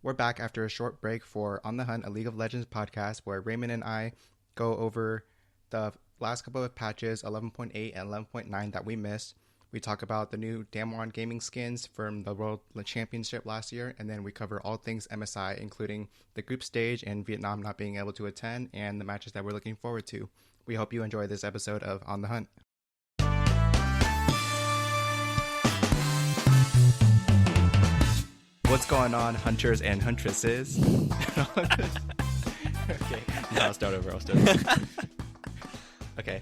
We're back after a short break for On the Hunt, a League of Legends podcast where Raymond and I go over the last couple of patches, 11.8 and 11.9 that we missed. We talk about the new Damwon gaming skins from the World Championship last year, and then we cover all things MSI, including the group stage and Vietnam not being able to attend, and the matches that we're looking forward to. We hope you enjoy this episode of On the Hunt. What's going on, hunters and huntresses? Okay, no, I'll start over. Okay.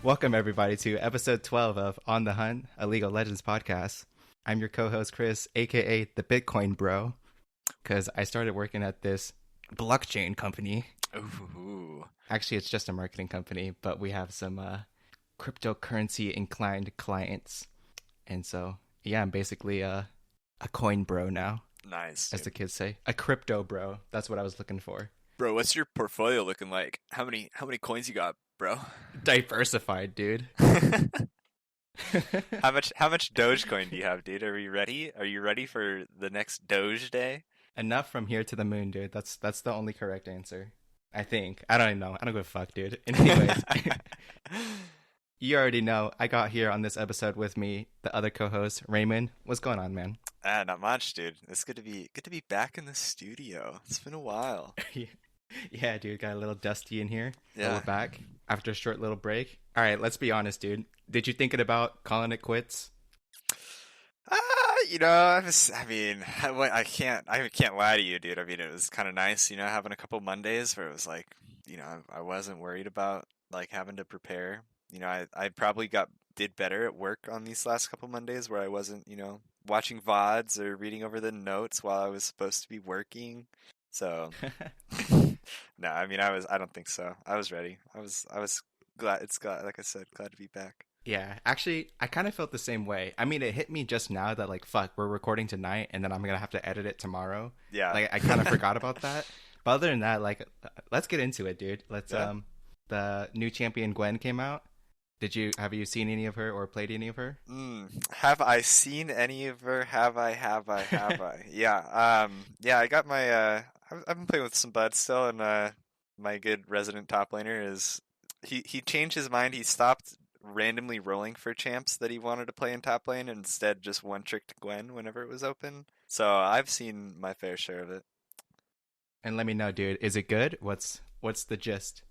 Welcome, everybody, to episode 12 of On the Hunt, a League of Legends podcast. I'm your co-host, Chris, a.k.a. the Bitcoin Bro, because I started working at this blockchain company. Ooh. Actually, it's just a marketing company, but we have some cryptocurrency-inclined clients. And so, yeah, I'm basically a coin bro now. Nice. As the kids say. A crypto bro. That's what I was looking for. Bro, what's your portfolio looking like? How many coins you got, bro? Diversified, dude. How much Dogecoin do you have, dude? Are you ready? Are you ready for the next Doge day? Enough from here to the moon, dude. That's the only correct answer. I think. I don't even know. I don't give a fuck, dude. Anyways. You already know I got here on this episode with me, the other co-host, Raymond. What's going on, man? Not much, dude. It's good to be back in the studio. It's been a while. Yeah, dude, got a little dusty in here. Yeah. We're back after a short little break. All right, let's be honest, dude. Did you thinking about calling it quits? I can't lie to you, dude. I mean, it was kind of nice, having a couple Mondays where it was like, I wasn't worried about like having to prepare. I probably did better at work on these last couple Mondays where I wasn't, watching VODs or reading over the notes while I was supposed to be working. So, no, I don't think so. I was ready. I was glad. Like I said, glad to be back. Yeah, actually, I kind of felt the same way. I mean, it hit me just now that, like, fuck, we're recording tonight, and then I'm going to have to edit it tomorrow. Yeah. Like, I kind of forgot about that. But other than that, like, let's get into it, dude. The new champion Gwen came out. Have you seen any of her or played any of her? Have I seen any of her? Have I? Yeah. Yeah, I got my, I've been playing with some buds still, and, my good resident top laner he changed his mind. He stopped randomly rolling for champs that he wanted to play in top lane and instead just one-tricked Gwen whenever it was open. So I've seen my fair share of it. And let me know, dude. Is it good? What's the gist?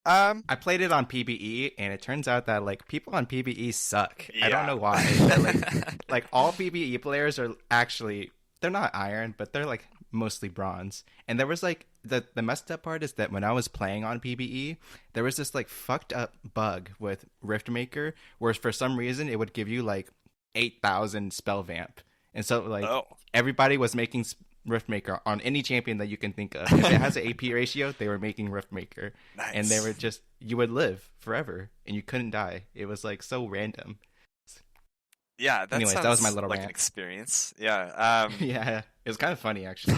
Um, I played it on PBE, and it turns out that like people on PBE suck. yeah. I don't know why. That, like all PBE players are actually they're not iron, but they're like mostly bronze. And there was like the messed up part is that when I was playing on PBE, there was this like fucked up bug with Riftmaker, where for some reason it would give you like 8,000 spell vamp, and so like everybody was making Riftmaker on any champion that you can think of. If it has an AP ratio, they were making Riftmaker. Nice. And they were just, you would live forever and you couldn't die. It was like so random. Yeah, that Anyways, sounds that was my little like an rant. experience. Yeah. Yeah, it was kind of funny actually.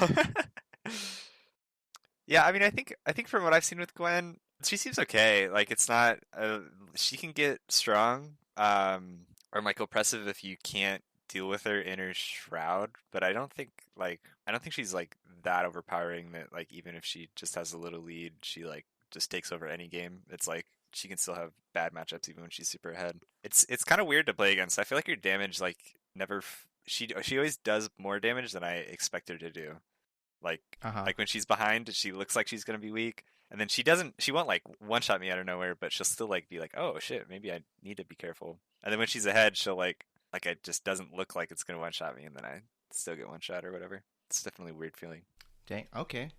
Yeah, I think from what I've seen with Gwen, she seems okay. Like it's not she can get strong or like oppressive if you can't deal with her inner shroud, but I don't think she's like that overpowering that like even if she just has a little lead, she like just takes over any game. It's like she can still have bad matchups even when she's super ahead. It's kind of weird to play against. I feel like her damage like she always does more damage than I expect her to do. Like like when she's behind, she looks like she's gonna be weak, and then she won't like one shot me out of nowhere, but she'll still like be like, oh shit, maybe I need to be careful. And then when she's ahead, she'll like it just doesn't look like it's gonna one shot me, and then I still get one shot or whatever. It's definitely a weird feeling. Dang, okay.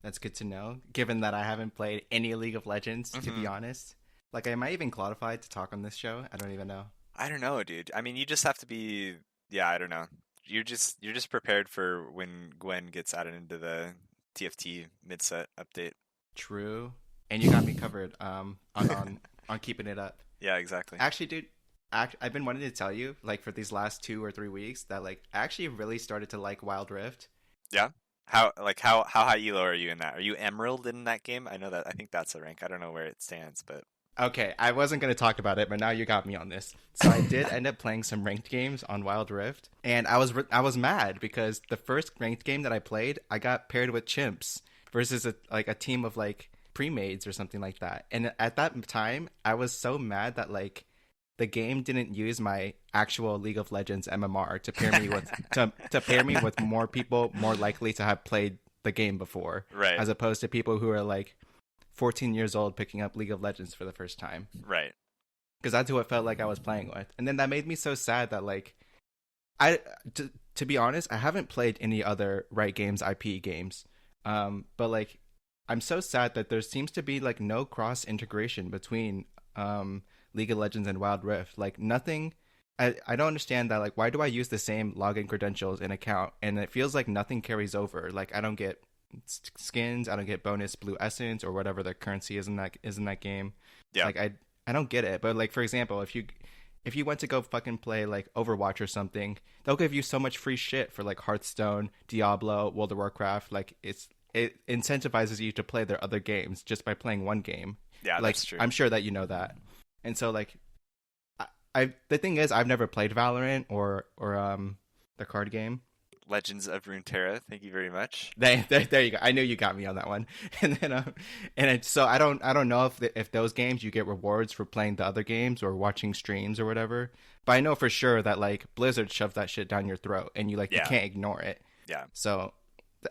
That's good to know. Given that I haven't played any League of Legends, to be honest. Like, am I even qualified to talk on this show? I don't even know. I don't know, dude. I mean, you just have to be. Yeah, I don't know. You're just prepared for when Gwen gets added into the TFT mid-set update. True. And you got me covered on keeping it up. Yeah, exactly. Actually, dude, I've been wanting to tell you, like, for these last 2 or 3 weeks, that, like, I actually really started to like Wild Rift. Yeah? How high elo are you in that? Are you Emerald in that game? I know that. I think that's a rank. I don't know where it stands, but Okay, I wasn't going to talk about it, but now you got me on this. So I did end up playing some ranked games on Wild Rift, and I was mad because the first ranked game that I played, I got paired with chimps versus a team of like pre-mades or something like that. And at that time, I was so mad that like the game didn't use my actual League of Legends MMR to pair me with to pair me with more people more likely to have played the game before, Right. as opposed to people who are like 14 years old picking up League of Legends for the first time. Right. Because that's who it felt like I was playing with. And then that made me so sad that like I to be honest, I haven't played any other Riot Games IP games. But like I'm so sad that there seems to be like no cross integration between League of Legends and Wild Rift. Like nothing I don't understand that. Like, why do I use the same login credentials and account, and it feels like nothing carries over? Like, I don't get skins, I don't get bonus blue essence or whatever the currency is in that game. Yeah. Like, I don't get it. But like, for example, if you went to go fucking play like Overwatch or something, they'll give you so much free shit for like Hearthstone, Diablo, World of Warcraft. Like, it incentivizes you to play their other games just by playing one game. Yeah, Like, that's true. I'm sure that you know that. And so like I the thing is I've never played Valorant or the card game. Legends of Runeterra. Thank you very much. There you go. I knew you got me on that one. And then so I don't know if those games you get rewards for playing the other games or watching streams or whatever. But I know for sure that like Blizzard shoved that shit down your throat and you Yeah. can't ignore it. Yeah. So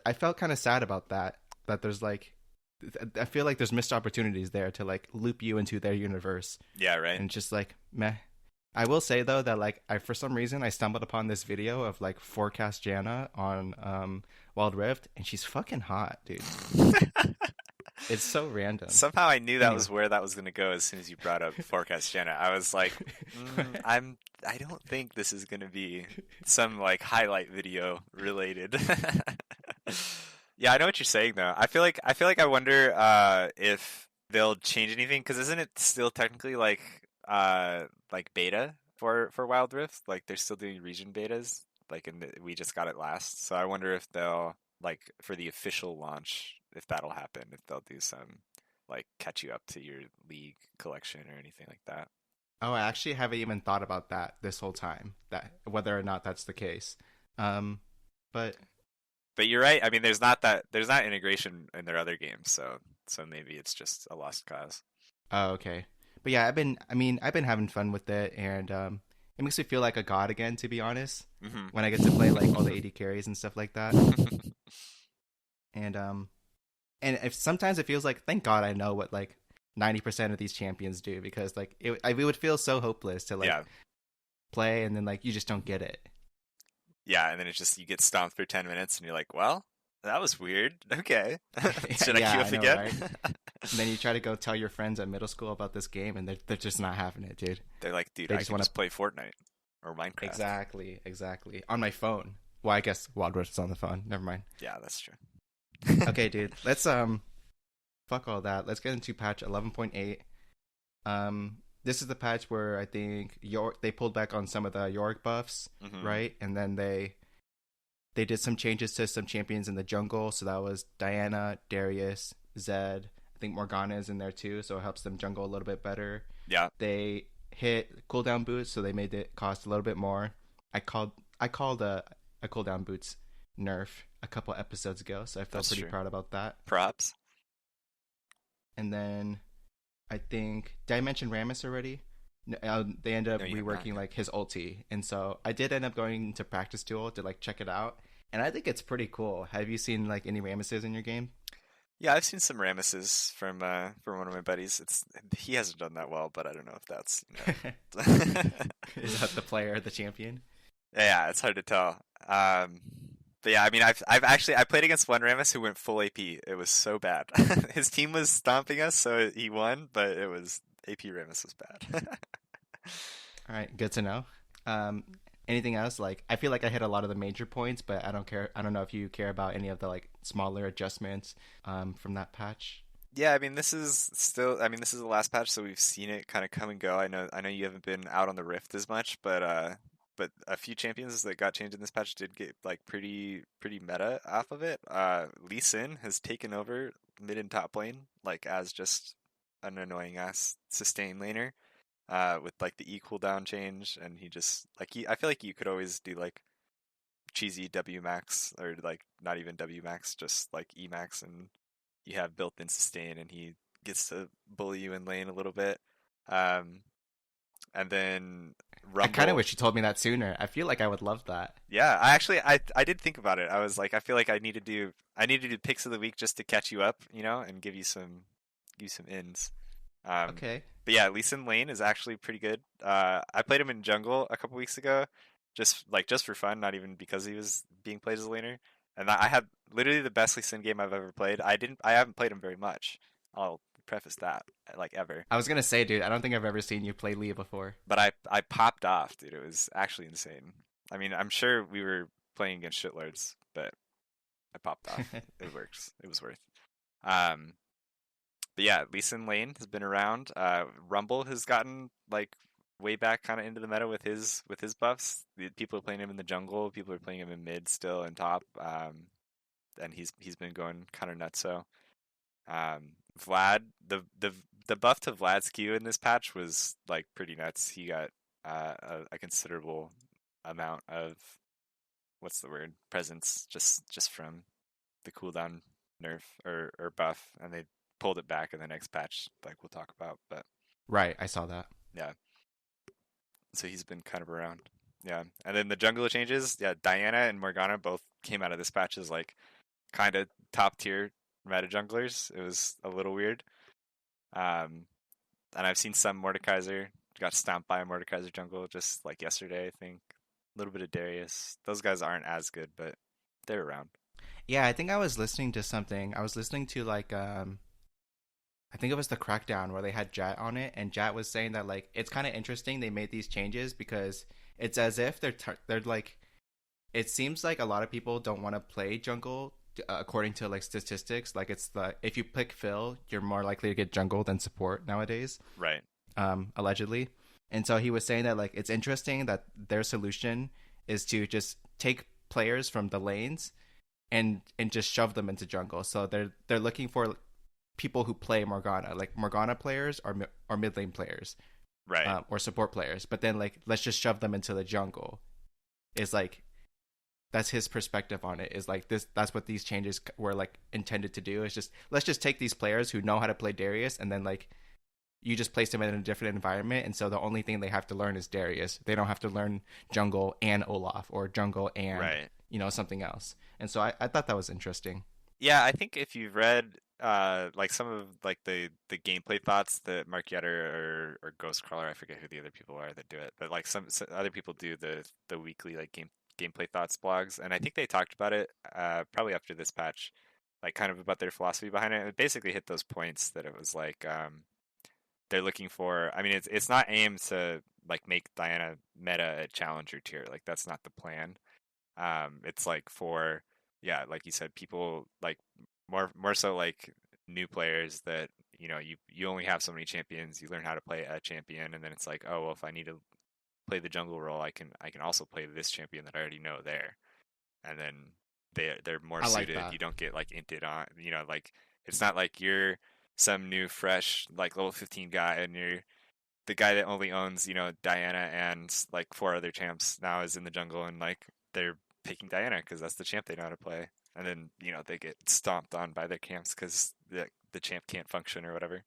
I felt kind of sad about that. That there's like I feel like there's missed opportunities there to like loop you into their universe. Yeah, right. And just like meh. I will say though that like I for some reason I stumbled upon this video of like Forecast Jana on Wild Rift, and she's fucking hot, dude. It's so random. Somehow I knew that Anyway. was where that was going to go as soon as you brought up Forecast Jenna. I was like, I don't think this is going to be some like highlight video related. Yeah, I know what you're saying though. I wonder if they'll change anything, because isn't it still technically like beta for Wild Rift? Like they're still doing region betas, like we just got it last. So I wonder if they'll, like, for the official launch, if that'll happen, if they'll do some like catch you up to your league collection or anything like that. Oh, I actually haven't even thought about that this whole time. That whether or not that's the case. But But you're right. I mean, there's not integration in their other games, so maybe it's just a lost cause. oh, okay. But yeah, I've been having fun with it, and it makes me feel like a god again, to be honest. Hmm. When I get to play like all the AD carries and stuff like that, and if sometimes it feels like thank God I know what like 90% of these champions do, because like it would feel so hopeless to like Yeah, play and then like you just don't get it. yeah, and then it's just you get stomped for 10 minutes, and you're like, well, that was weird. Okay, should I Yeah, queue I up know, again? right? And then you try to go tell your friends at middle school about this game, and they're just not having it, dude. They're like, dude, They I just can want just play Fortnite or Minecraft. exactly on my phone. Well, I guess Wild Rift's on the phone. Never mind. Yeah, that's true. Okay, dude. Let's fuck all that. Let's get into patch 11.8. This is the patch where I think they pulled back on some of the Yorick buffs, Mhm. right? And then they did some changes to some champions in the jungle. So that was Diana, Darius, Zed. I think Morgana is in there too, so it helps them jungle a little bit better. Yeah, They hit cooldown boots, so they made it cost a little bit more. I called a cooldown boots nerf a couple episodes ago, so I felt That's pretty true. proud about that. props. And then I think did I mention Rammus already? No, they ended up No, you have reworking not. like his ulti, and so I did end up going to practice duel to like check it out, and I think it's pretty cool. Have you seen like any Rammuses in your game? Yeah, I've seen some Ramesses from one of my buddies. He hasn't done that well, but I don't know if that's, Is that the player, the champion? yeah, it's hard to tell. But yeah, I mean, I played against one Rammus who went full AP. It was so bad. His team was stomping us, so he won, but it was AP Rammus was bad. All right, good to know. Anything else? Like, I feel like I hit a lot of the major points, but I don't care. I don't know if you care about any of the like smaller adjustments from that patch. Yeah, I mean, this is the last patch, so we've seen it kind of come and go. I know you haven't been out on the Rift as much, but a few champions that got changed in this patch did get like pretty meta off of it. Lee Sin has taken over mid and top lane, like as just an annoying ass sustain laner with like the E cooldown change, and he just like I feel like you could always do like cheesy W max or like not even W max, just like E max, and you have built-in sustain, and he gets to bully you in lane a little bit. Um, and then I kind of Rumble. wish you told me that sooner. I feel like I would love that. Yeah, I did think about it. I was like, I feel like I need to do picks of the week just to catch you up, and give you some ins. Um, Okay. but yeah, Lee Sin Lane is actually pretty good. I played him in jungle a couple weeks ago, just for fun, not even because he was being played as a laner. And I had literally the best Lee Sin game I've ever played. I haven't played him very much. I'll preface that, like ever. I was gonna say, dude, I don't think I've ever seen you play Leah before. But I popped off, dude. It was actually insane. I mean, I'm sure we were playing against shitlords, but I popped off. It works. It was worth. Um, but yeah, Lee Sin Lane has been around. Rumble has gotten like way back kind of into the meta with his buffs. People are playing him in the jungle. People are playing him in mid still and top. And he's been going kind of nuts. So Vlad, the buff to Vlad's Q in this patch was like pretty nuts. He got a considerable amount of what's the word presence just from the cooldown nerf or buff, and they pulled it back in the next patch, like we'll talk about. But Right, I saw that. yeah, so he's been kind of around. Yeah, and then the jungle changes. Yeah, Diana and Morgana both came out of this patch as like kind of top tier meta junglers. It was a little weird. And I've seen some Mordekaiser got stomped by a Mordekaiser jungle just like yesterday, I think. A little bit of Darius. Those guys aren't as good, but they're around. Yeah, I think I was listening to something. I was listening to like I think it was the Crackdown where they had Jat on it, and Jat was saying that like it's kind of interesting they made these changes because it's as if they're like it seems like a lot of people don't want to play jungle according to like statistics. Like it's the if you pick Phil, you're more likely to get jungle than support nowadays. Right. Allegedly. And so he was saying that like it's interesting that their solution is to just take players from the lanes and just shove them into jungle. So they're looking for people who play Morgana, like Morgana players or mid lane players, Right. or support players. But then like let's just shove them into the jungle. Is like that's his perspective on it. Is like this. That's what these changes were like intended to do. Is just let's just take these players who know how to play Darius, and then like you just place them in a different environment, and so the only thing they have to learn is Darius. They don't have to learn jungle and Olaf or jungle and Right. something else. And so I thought that was interesting. Yeah, I think if you've read like some of like the gameplay thoughts that Mark Yetter or Ghostcrawler, I forget who the other people are that do it, but like some other people do the weekly like gameplay thoughts blogs, and I think they talked about it probably after this patch, like kind of about their philosophy behind it. It basically hit those points that it was like they're looking for. I mean, it's not aimed to like make Diana meta a challenger tier. Like that's not the plan. It's like for yeah, like you said, people like more so like new players that you only have so many champions. You learn how to play a champion, and then it's like, oh well, if I need to play the jungle role, I can also play this champion that I already know there, and then they're more I like suited. that. You don't get like inted on. Like it's not like you're some new fresh like level 15 guy and you're the guy that only owns Diana and like four other champs now is in the jungle, and like they're picking Diana because that's the champ they know how to play, and then they get stomped on by their camps because the champ can't function or whatever.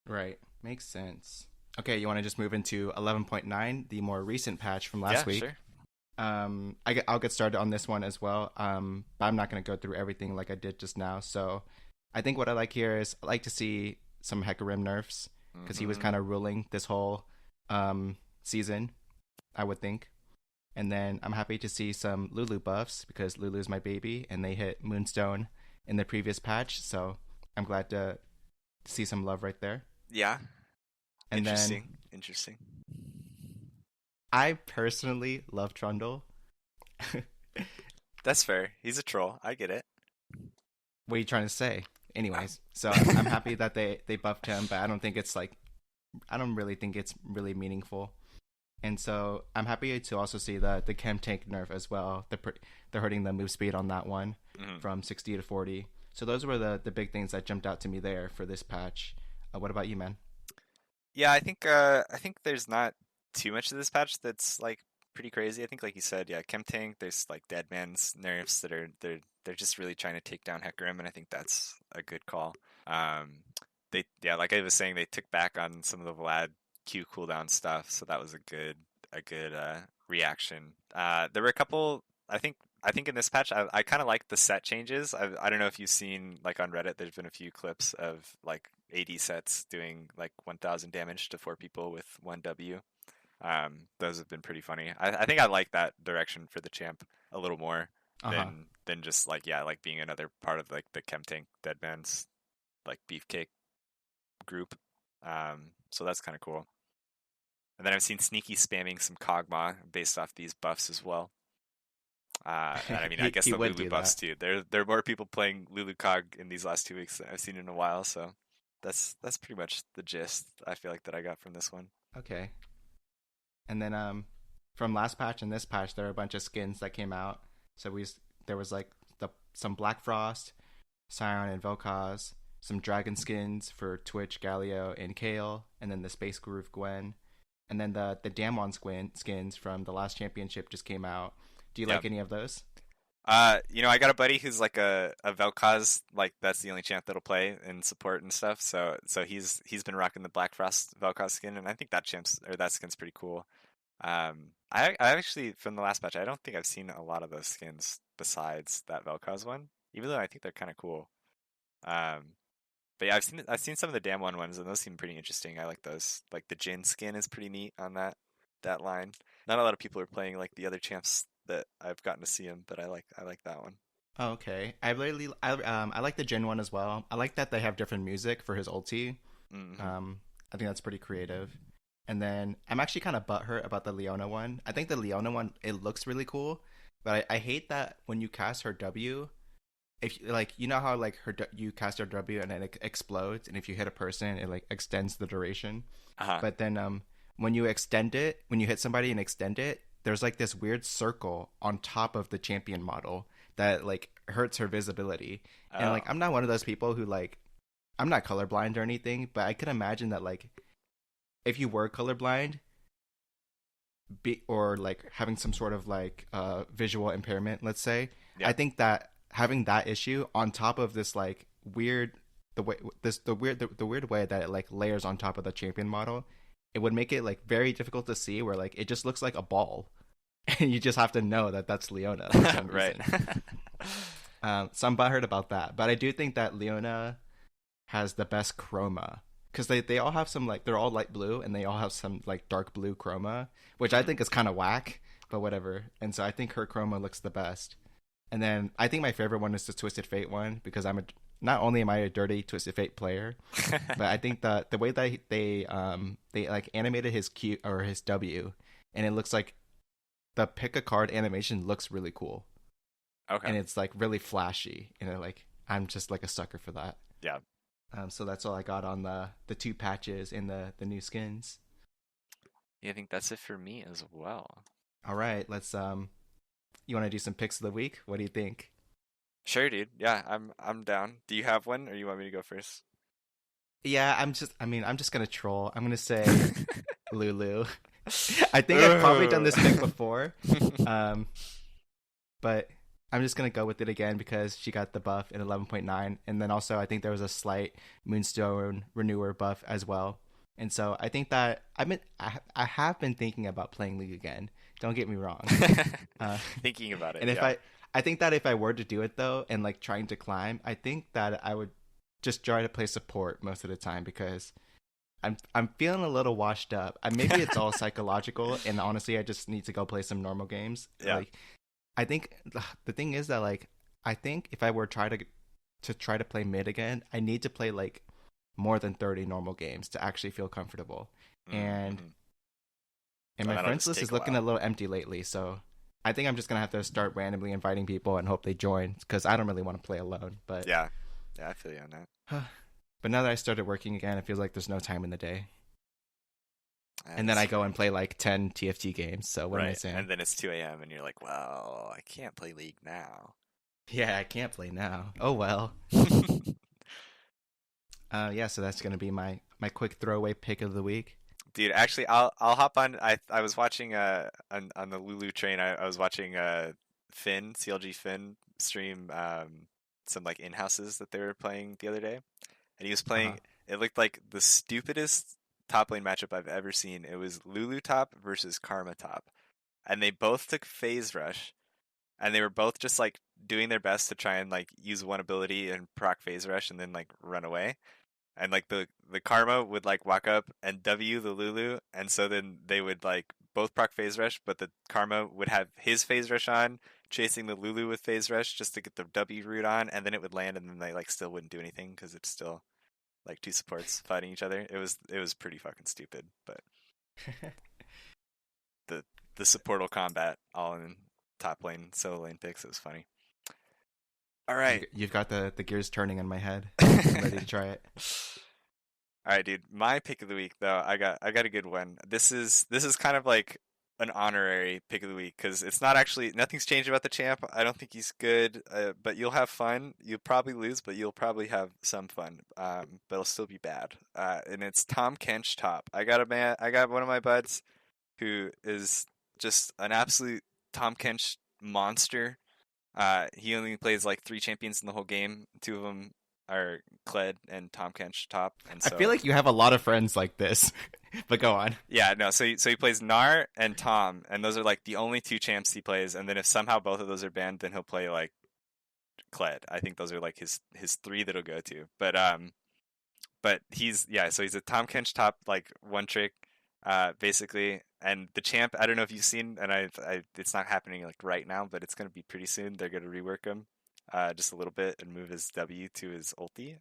Right. Makes sense. Okay, you want to just move into 11.9, the more recent patch from last Yeah, week. sure. I'll get started on this one as well. But I'm not going to go through everything like I did just now. So I think what I like here is I like to see some Hecarim nerfs because he was kind of ruling this whole season, I would think. And then I'm happy to see some Lulu buffs because Lulu's my baby and they hit Moonstone in the previous patch. So I'm glad to see some love right there. Yeah. And Interesting. I personally love Trundle. That's fair. He's a troll. I get it. What are you trying to say? Anyways, so I'm happy that they buffed him, but I don't really think it's really meaningful. And so I'm happy to also see the Chem Tank nerf as well. They're hurting the move speed on that one from 60 to 40. So those were the big things that jumped out to me there for this patch. What about you, man? Yeah, I think there's not too much of this patch that's like pretty crazy. I think like you said, yeah, Chem Tank, there's like Dead Man's nerfs that are they're just really trying to take down Hecarim, and I think that's a good call. Um they yeah, like I was saying, they took back on some of the Vlad Q cooldown stuff, so that was a good reaction. There were a couple I think in this patch I kind of like the set changes. I don't know if you've seen like on Reddit, there's been a few clips of like AD sets doing like 1,000 damage to 4 people with 1 W. Those have been pretty funny. I think I like that direction for the champ a little more Uh-huh. than just like yeah, like being another part of like the Chem Tank Deadman's like beefcake group. So that's kind of cool. And then I've seen Sneaky spamming some Kog'Maw based off these buffs as well. And I mean, I guess He the would Lulu do buffs that. too. There are more people playing Lulu Cog in these last 2 weeks than I've seen in a while. So that's pretty much the gist. I feel like that I got from this one. Okay. And then from last patch and this patch, there are a bunch of skins that came out. So there was like some Black Frost, Scion, and Vel'Koz, some dragon skins for Twitch, Galio, and Kale, and then the Space Groove Gwen, and then the Damwon skins from the last championship just came out. Do you like Yep. any of those? I got a buddy who's like a Vel'Koz, like that's the only champ that'll play in support and stuff. So he's been rocking the Black Frost Vel'Koz skin, and I think that skin's pretty cool. I actually from the last patch, I don't think I've seen a lot of those skins besides that Vel'Koz one, even though I think they're kind of cool. Um, but yeah, I've seen some of the Damn One ones, and those seem pretty interesting. I like those. Like the Jin skin is pretty neat on that line. Not a lot of people are playing like the other champs that I've gotten to see them, but I like that one. Oh, okay. I like the Jin one as well. I like that they have different music for his ulti. Hmm. I think that's pretty creative. And then I'm actually kind of butthurt about the Leona one. I think the Leona one, it looks really cool, but I hate that when you cast her W, if like you know how like you cast her W and then it explodes, and if you hit a person, it like extends the duration. Uh-huh. But then when you extend it, when you hit somebody and extend it, there's like this weird circle on top of the champion model that like hurts her visibility. And Oh, like I'm not one of those people who like I'm not colorblind or anything, but I could imagine that like if you were colorblind or like having some sort of like visual impairment, let's say, I yep. think that having that issue on top of this like weird the weird way that it like layers on top of the champion model, it would make it like very difficult to see where like it just looks like a ball and you just have to know that that's Leona for some Right. reason. So I'm butthurt about that, but I do think that Leona has the best chroma because they all have some like they're all light blue and they all have some like dark blue chroma, which I Hmm. think is kind of whack, but whatever. And so I think her chroma looks the best. And then I think my favorite one is the Twisted Fate one because not only am I a dirty Twisted Fate player, but I think the way that they like animated his Q or his W, and it looks like the pick a card animation looks really cool, Okay. and it's like really flashy, and like I'm just like a sucker for that. Yeah. So that's all I got on the two patches and the new skins. Yeah, I think that's it for me as well. All right, let's you want to do some picks of the week? What do you think? Sure, dude. Yeah, I'm down. Do you have one, or you want me to go first? Yeah, I'm just gonna troll. I'm gonna say Lulu. I think I've probably done this pick before, um, but I'm just gonna go with it again because she got the buff in 11.9, and then also I think there was a slight Moonstone Renewer buff as well. And so I think that I have been thinking about playing League again. Don't get me wrong. Uh, Thinking about it, and if yeah. I think that if I were to do it though, and like trying to climb, I think that I would just try to play support most of the time because I'm feeling a little washed up. Maybe it's all psychological, and honestly, I just need to go play some normal games. Yeah. Like I think the thing is that like I think if I were try to play mid again, I need to play like more than 30 normal games to actually feel comfortable. And Mm-hmm. and And my that'll friends just list take is a looking a while. little empty lately, so I think I'm just gonna have to start randomly inviting people and hope they join because I don't really want to play alone. But Yeah. Yeah, I feel you on that. but now that I started working again, it feels like there's no time in the day. Yeah, And then I that's go fair. and play like 10 TFT games. So what am I Right. saying? And then it's 2 a.m. and you're like, well, I can't play League now. Yeah, I can't play now. Oh well. Yeah, so that's gonna be my quick throwaway pick of the week. Dude, actually, I'll hop on. I was watching on the Lulu train. I was watching Finn CLG Finn stream some like in-houses that they were playing the other day, and he was Uh-huh. playing. It looked like the stupidest top lane matchup I've ever seen. It was Lulu top versus Karma top, and they both took phase rush, and they were both just like doing their best to try and like use one ability and proc phase rush and then like run away. And like the Karma would like walk up and W the Lulu, and so then they would like both proc phase rush, but the Karma would have his phase rush on, chasing the Lulu with phase rush just to get the W root on, and then it would land, and then they like still wouldn't do anything because it's still like two supports fighting each other. It was pretty fucking stupid, but the the supportal combat all in top lane solo lane picks, it was funny. All right. You've got the gears turning in my head. I'm ready to try it. All right, dude. My pick of the week, though, I got a good one. This is kind of like an honorary pick of the week because it's not actually nothing's changed about the champ. I don't think he's good, but you'll have fun. You'll probably lose, but you'll probably have some fun. But it'll still be bad. And it's Tom Kench top. I got a man. I got one of my buds who is just an absolute Tom Kench monster. He only plays like 3 champions in the whole game. 2 of them are Kled and Tom Kench top, and I feel so like you have a lot of friends like this, but go on. yeah, no. So he plays Gnar and Tom, and those are like the only 2 champs he plays. And then if somehow both of those are banned, then he'll play like Kled. I think those are like his 3 that'll go to. But he's yeah. So he's a Tom Kench top like one trick, basically. And the champ, I don't know if you've seen, and it's not happening like right now, but it's gonna be pretty soon. They're gonna rework him, just a little bit and move his W to his ulti,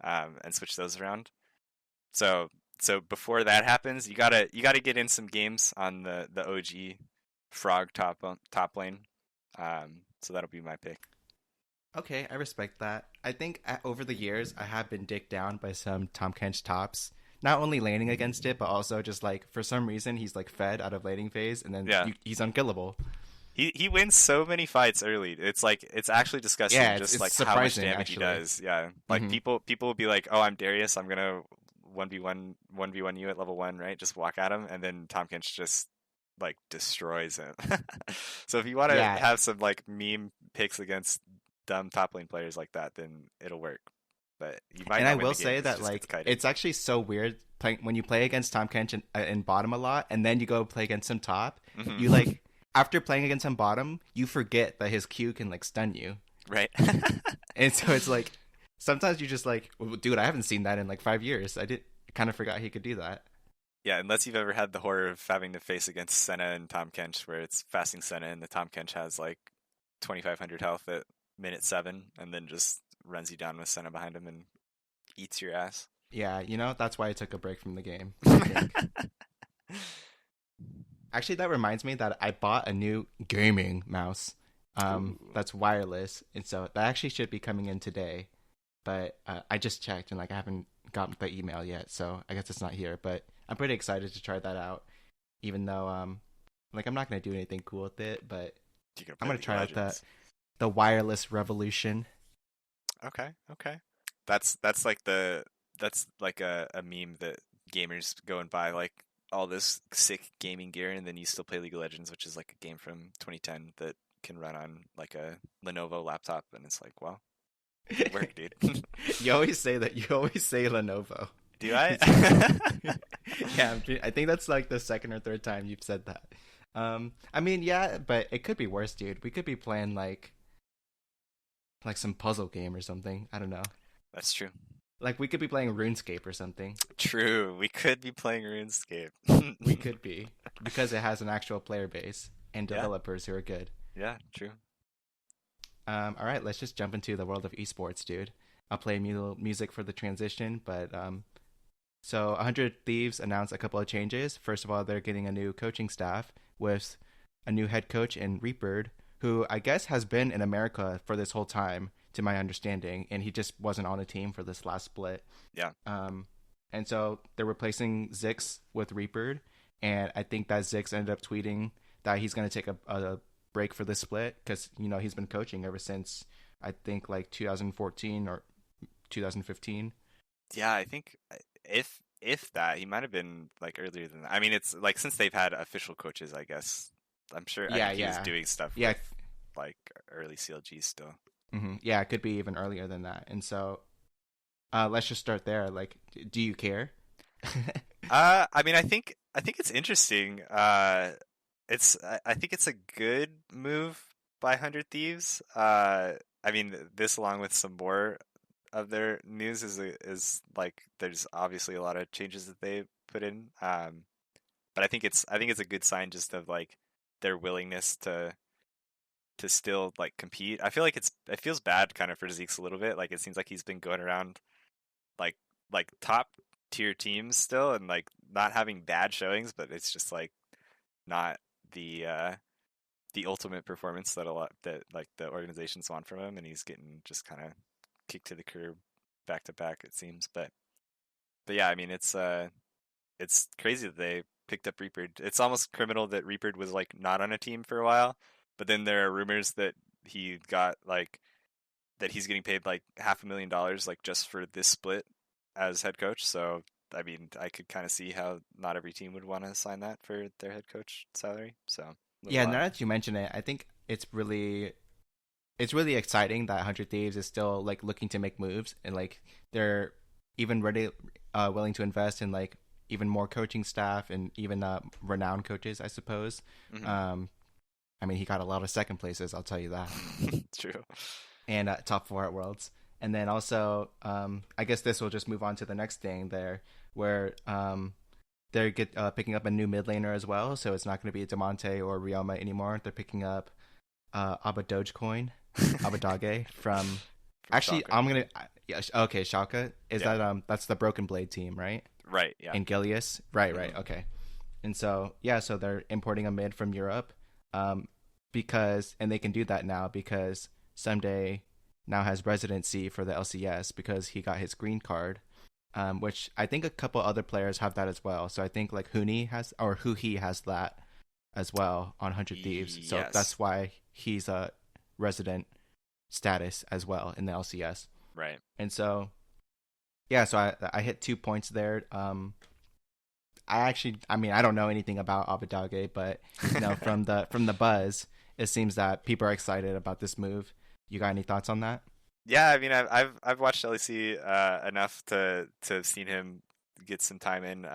and switch those around. So so before that happens, you gotta get in some games on the OG Frog top lane. So that'll be my pick. Okay, I respect that. I think over the years I have been dicked down by some Tom Kench tops. Not only laning against it, but also just like for some reason he's like fed out of laning phase, and then Yeah, he's unkillable. he wins so many fights early. It's like it's actually disgusting, Yeah, just it's like how much surprising damage he actually. does. Yeah, like Hmm. people will be like, "Oh, I'm Darius. I'm gonna 1v1 you at level 1, right? Just walk at him," and then Tompkins just like destroys him. So if you want to Yeah, have some like meme picks against dumb top lane players like that, then it'll work. But you might and I not win will the game say because he that just gets like kited. it's actually so weird playing when you play against Tom Kench in bottom a lot, and then you go play against him top. You Hmm. like after playing against him bottom, you forget that his Q can like stun you, Right. and so it's like sometimes you just like, well, dude, I haven't seen that in like 5 years. I did kind of forgot he could do that. Yeah, unless you've ever had the horror of having to face against Senna and Tom Kench, where it's fasting Senna and the Tom Kench has like 2,500 health at minute 7, and then just runs you down with Senna behind him and eats your ass. Yeah, that's why I took a break from the game, I think. Actually, that reminds me that I bought a new gaming mouse. Ooh. That's wireless, and so that actually should be coming in today. But I just checked, and like I haven't gotten the email yet, so I guess it's not here. But I'm pretty excited to try that out, even though like I'm not gonna do anything cool with it, but You can I'm play gonna League of try out the Legends. the wireless revolution. Okay, okay. That's like that's like a meme that gamers go and buy like all this sick gaming gear, and then you still play League of Legends, which is like a game from 2010 that can run on like a Lenovo laptop, and it's like, well, good work, dude. You always say that. You always say Lenovo. Do I? It's, yeah, I think that's like the second or third time you've said that. I mean, yeah, but it could be worse, dude. We could be playing like some puzzle game or something. I don't know. That's true. Like we could be playing RuneScape or something. True. We could be playing RuneScape. We could be because it has an actual player base and Yeah, developers who are good. yeah, true. All right, let's just jump into the world of esports, dude. I'll play music for the transition, but so 100 Thieves announced a couple of changes. First of all, they're getting a new coaching staff with a new head coach in Reapbird, who I guess has been in America for this whole time, to my understanding, and he just wasn't on a team for this last split. Yeah. Um, and so they're replacing Zix with Reapbird, and I think that Zix ended up tweeting that he's going to take a break for this split because he's been coaching ever since I think like 2014 or 2015. Yeah, I think if that, he might have been like earlier than that. I mean, it's like since they've had official coaches, I guess. I'm sure. I Yeah, think he was yeah, doing stuff yeah. with like early CLG still. Yeah, it could be even earlier than that. And so, let's just start there. Like, do you care? I mean, I think it's interesting. I think it's a good move by Hundred Thieves. I mean, this along with some more of their news is like there's obviously a lot of changes that they put in. But I think it's a good sign just of like their willingness to still like compete. I feel like it feels bad kind of for Zeke's a little bit. Like it seems like he's been going around like top tier teams still and like not having bad showings, but it's just like not the ultimate performance that a lot that like the organizations want from him, and he's getting just kind of kicked to the curb back to back it seems. But yeah, I mean it's crazy that they picked up Reaper. It's almost criminal that Reaper was like not on a team for a while, but then there are rumors that he got like that he's getting paid like $500,000 like just for this split as head coach. So I mean, I could kind of see how not every team would want to sign that for their head coach salary. So a little Yeah, now odd. that you mention it, I think it's really exciting that Hundred Thieves is still like looking to make moves and like they're even ready, willing to invest in like even more coaching staff and even renowned coaches, I suppose. Hmm. Um, I mean, he got a lot of second places, I'll tell you that, True. and top four at Worlds. And then also, I guess this will just move on to the next thing there, where they're picking up a new mid laner as well. So it's not going to be Demonte or Ryoma anymore. They're picking up Abba Dogecoin, Abadage from. From Actually, Schalke. I'm gonna. Yeah, okay, Schalke. Is Yeah. that that's the Broken Blade team, right? Right. Yeah. And Gilius, right, Hmm. right, okay. And so yeah, so they're importing a mid from Europe, because and they can do that now because Someday now has residency for the LCS because he got his green card, which I think a couple other players have that as well. So I think like Huni has or Huhi has that as well on Hundred Thieves. So Yes. that's why he's a resident status as well in the LCS. Right. And so yeah, so I hit 2 points there. I mean I don't know anything about Abadage, but from the buzz, it seems that people are excited about this move. You got any thoughts on that? Yeah. I mean, I've watched LEC enough to have seen him get some time in.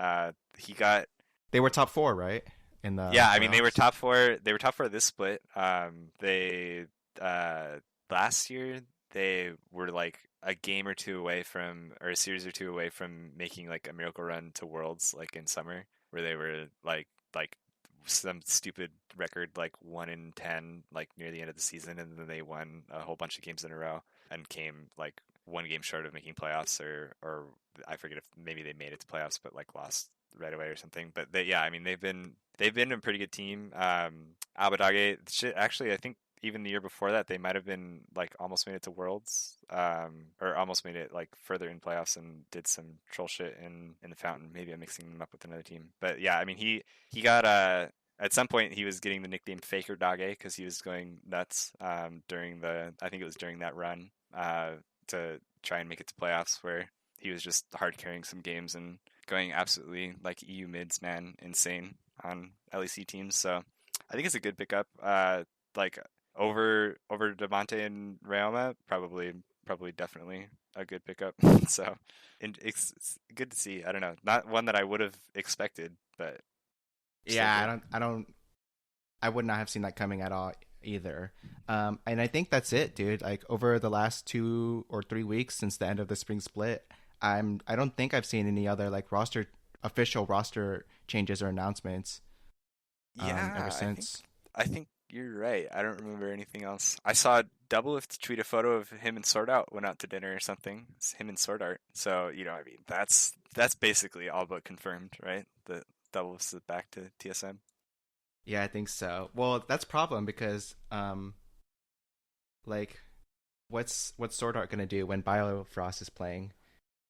He got They were top four, right, in the Yeah, I mean they were playoffs? top four. They were top four this split. They uh last year they were like a game or two away from, or a series or two away from making like a miracle run to Worlds like in summer, where they were like some stupid record like 1-10 like near the end of the season, and then they won a whole bunch of games in a row and came like one game short of making playoffs, or I forget if maybe they made it to playoffs but like lost right away or something. But yeah, I mean they've been a pretty good team. Abadage, shit, actually, I think even the year before that, they might have been like almost made it to Worlds, or almost made it like further in playoffs and did some troll shit in the Fountain. Maybe I'm mixing them up with another team, but yeah, I mean he got at some point he was getting the nickname Faker Dage because he was going nuts during I think it was during that run to try and make it to playoffs where he was just hard carrying some games and going absolutely like EU mids man insane on LEC teams. So I think it's a good pickup. Like over Devontae and Rayoma, probably definitely a good pickup. So and it's good to see. I don't know, not one that I would have expected, but still Yeah, good. I would not have seen that coming at all either. And I think that's it, dude. Like over the last 2 or 3 weeks since the end of the spring split, I don't think I've seen any other like official roster changes or announcements ever Yeah, since. I think you're right. I don't remember anything else. I saw Doublelift tweet a photo of him and Sword Out went out to dinner or something. It's him and Sword Art. So, I mean, that's basically all but confirmed, right? That Doublelift is back to TSM. Yeah, I think so. Well, that's a problem because like what's Sword Art gonna do when Biofrost is playing?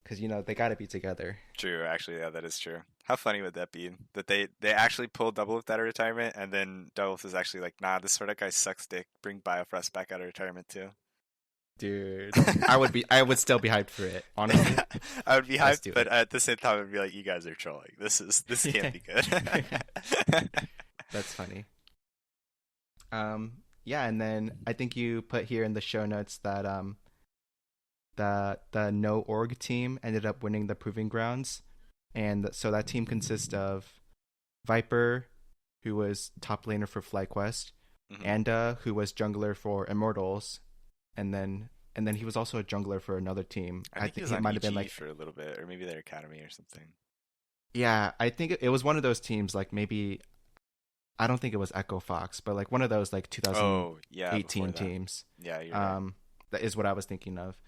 Because they got to be together. True, actually, yeah, that is true. How funny would that be? That they actually pulled Doublelift out of retirement, and then Doublelift is actually like, nah, this Sword Art guy sucks dick. Bring Biofrost back out of retirement too. Dude, I would still be hyped for it. Honestly, I would be let's hyped, do but it. at the same time, I'd be like, you guys are trolling. This can't be good. That's funny. Yeah, and then I think you put here in the show notes that the no org team ended up winning the proving grounds, and so that team consists of Viper, who was top laner for FlyQuest, Mhm. Anda, who was jungler for Immortals, and then he was also a jungler for another team. I I think he think was he on might have been EG like, for a little bit, or maybe their academy or something. yeah, I think it was one of those teams, like maybe I don't think it was Echo Fox, but like one of those like Oh, yeah, before 2018 that. teams. Yeah, you're right. Um, that is what I was thinking of.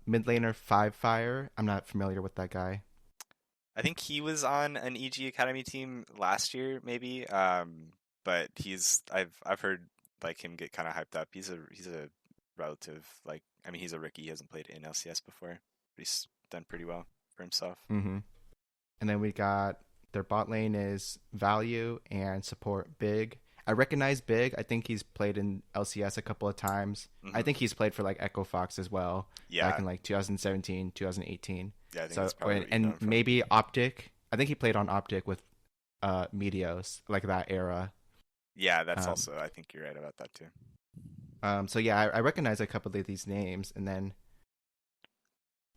Mid laner Five Fire. I'm not familiar with that guy. I think he was on an EG Academy team last year, maybe. But I've heard like him get kind of hyped up. He's a relative, like, I mean, he's a rookie. He hasn't played in LCS before, but he's done pretty well for himself. Mm-hmm. And then we got their bot lane is Value and support Big. I recognize Big. I think he's played in LCS a couple of times. I Hmm. think he's played for like Echo Fox as well, back Yeah, in like 2017, 2018. yeah, I think So that's probably what you know and him from. maybe Optic. I think he played on Optic with Meteos, like that era. Yeah, that's Um, also. I think you're right about that too. so yeah, I recognize a couple of these names, and then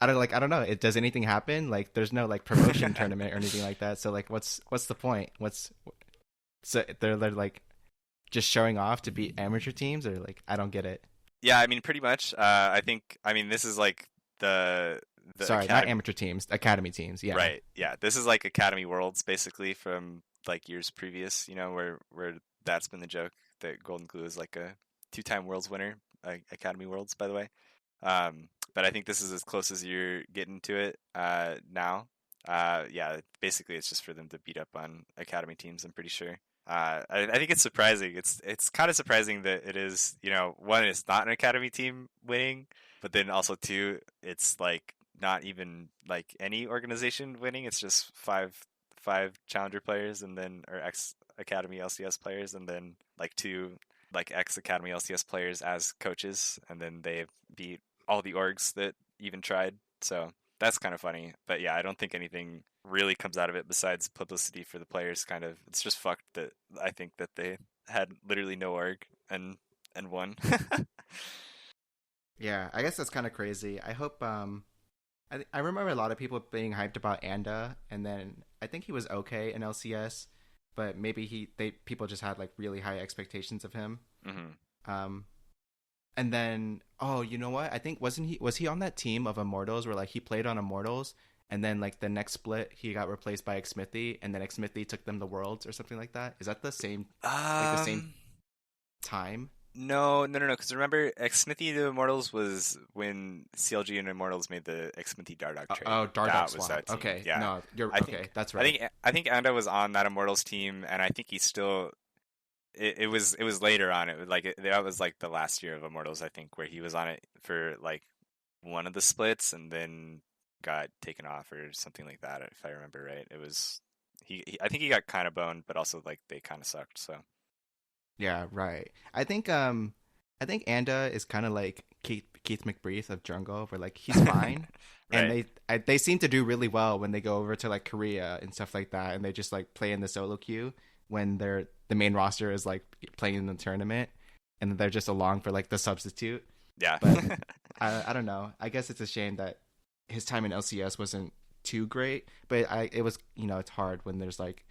I don't know. Does anything happen? Like, there's no like promotion tournament or anything like that. So like, what's the point? So they're like just showing off to beat amateur teams, or like I don't get it. Yeah, I mean, pretty much. I think. I mean, this is like the Sorry, not academy. amateur teams, academy teams. Yeah. Right. Yeah. This is like Academy Worlds basically from like years previous, where that's been the joke that Golden Glue is like a two-time Worlds winner, Academy Worlds, by the way. But I think this is as close as you're getting to it now. Yeah, basically it's just for them to beat up on Academy teams, I'm pretty sure. I think it's surprising. It's kind of surprising that it is, one, it's not an Academy team winning, but then also two, it's like not even like any organization winning. It's just five challenger players and then or ex Academy LCS players and then like two like ex Academy LCS players as coaches, and then they beat all the orgs that even tried. So that's kind of funny. But yeah, I don't think anything really comes out of it besides publicity for the players. Kind of, it's just fucked that I think that they had literally no org and won. Yeah, I guess that's kind of crazy. I hope. I remember a lot of people being hyped about Anda, and then I think he was okay in LCS, but maybe people just had like really high expectations of him. Hmm. Um, And then, oh, you know what? I think was he on that team of Immortals where like he played on Immortals, and then like the next split he got replaced by Xmithy, and then Xmithy took them the worlds or something like that. Is that the same Um, time? no, no, no, no. Because remember, X Smithy to Immortals was when CLG and Immortals made the X Smithy Dardoch trade. Oh, Dardoch That was swap. that team. Okay, Yeah, no, you're I okay. think, That's I right. think, I think Anda was on that Immortals team, and I think he's still. It was later on. It was like that was like the last year of Immortals, I think, where he was on it for like one of the splits, and then got taken off or something like that. If I remember right, it was I think he got kind of boned, but also like they kind of sucked. So Yeah, right. I think Anda is kind of like Keith McBreath of Jungle, where like he's fine, and right. they seem to do really well when they go over to like Korea and stuff like that, and they just like play in the solo queue when the main roster is like playing in the tournament, and they're just along for like the substitute. Yeah. But I don't know. I guess it's a shame that his time in LCS wasn't too great, but it was, it's hard when there's like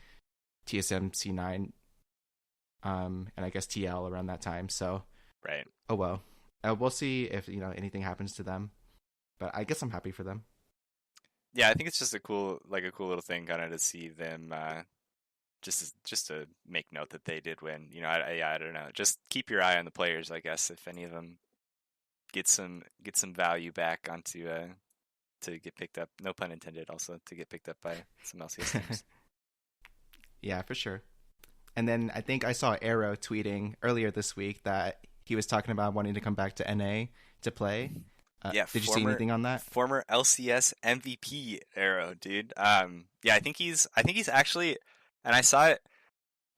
TSM C9 and I guess TL around that time. So Right. oh well. We'll see if anything happens to them, but I guess I'm happy for them. Yeah, I think it's just a cool little thing, kind of to see them, just to make note that they did win. Yeah, I don't know. Just keep your eye on the players, I guess. If any of them get some value back onto to get picked up. No pun intended. Also to get picked up by some LCS teams. Yeah, for sure. And then I think I saw Arrow tweeting earlier this week that he was talking about wanting to come back to NA to play. Yeah, Did you see anything on that? former LCS MVP Arrow, dude. Yeah, I think he's actually, and I saw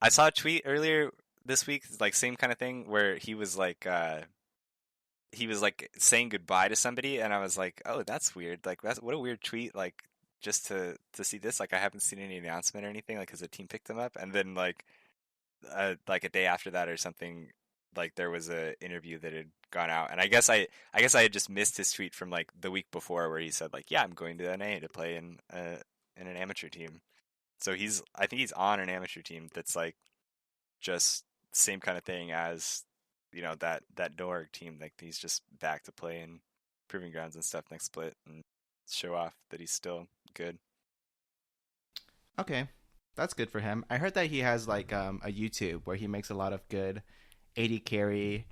a tweet earlier this week, like same kind of thing where he was like, he was like saying goodbye to somebody, and I was like, oh, that's weird. Like that's what a weird tweet. Like just to see this. Like I haven't seen any announcement or anything. Like because the team picked him up, and then like a day after that or something, like there was a interview that had gone out, and I guess I had just missed his tweet from like the week before where he said like, yeah, I'm going to NA to play in an amateur team. So I think he's on an amateur team that's like just same kind of thing as that Norg team. Like he's just back to play in Proving Grounds and stuff next split and show off that he's still good. Okay, that's good for him. I heard that he has like a YouTube where he makes a lot of good AD carry